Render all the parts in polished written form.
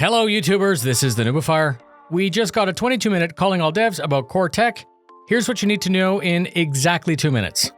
Hello YouTubers, this is the noobifier. We just got a 22-minute calling all devs about core tech. Here's what you need to know in exactly 2 minutes.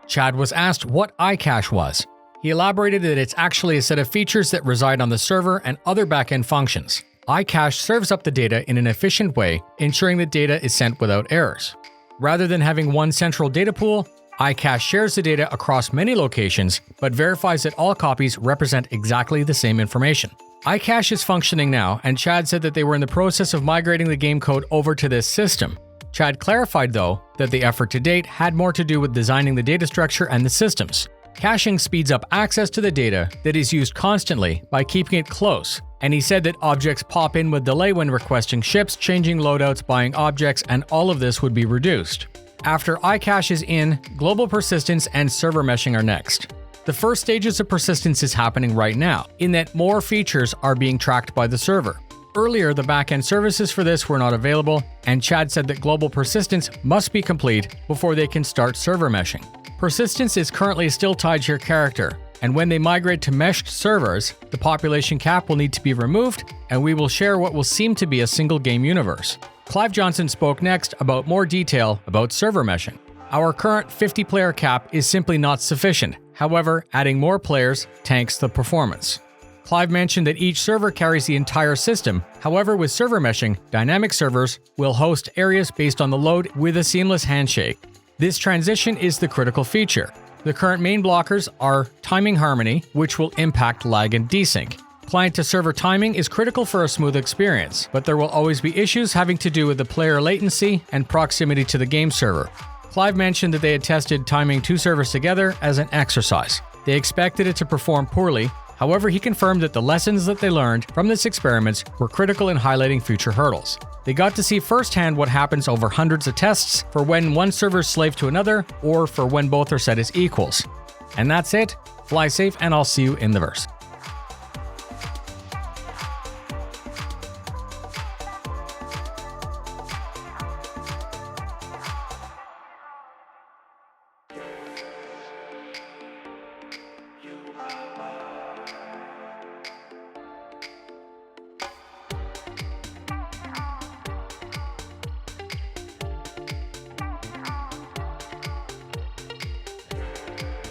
Chad was asked what iCache was. He elaborated that it's actually a set of features that reside on the server and other backend functions. iCache serves up the data in an efficient way, ensuring that data is sent without errors. Rather than having one central data pool, iCache shares the data across many locations, but verifies that all copies represent exactly the same information. iCache is functioning now, and Chad said that they were in the process of migrating the game code over to this system. Chad clarified, though, that the effort to date had more to do with designing the data structure and the systems. Caching speeds up access to the data that is used constantly by keeping it close, and he said that objects pop in with delay when requesting ships, changing loadouts, buying objects, and all of this would be reduced. After iCache is in, global persistence and server meshing are next. The first stages of persistence is happening right now, in that more features are being tracked by the server. Earlier, the backend services for this were not available, and Chad said that global persistence must be complete before they can start server meshing. Persistence is currently still tied to your character, and when they migrate to meshed servers, the population cap will need to be removed, and we will share what will seem to be a single game universe. Clive Johnson spoke next about more detail about server meshing. Our current 50-player cap is simply not sufficient. However, adding more players tanks the performance. Clive mentioned that each server carries the entire system. However, with server meshing, dynamic servers will host areas based on the load with a seamless handshake. This transition is the critical feature. The current main blockers are timing harmony, which will impact lag and desync. Client-to-server timing is critical for a smooth experience, but there will always be issues having to do with the player latency and proximity to the game server. Clive mentioned that they had tested timing two servers together as an exercise. They expected it to perform poorly. However, he confirmed that the lessons that they learned from this experiment were critical in highlighting future hurdles. They got to see firsthand what happens over hundreds of tests for when one server is slave to another or for when both are set as equals. And that's it. Fly safe, and I'll see you in the verse.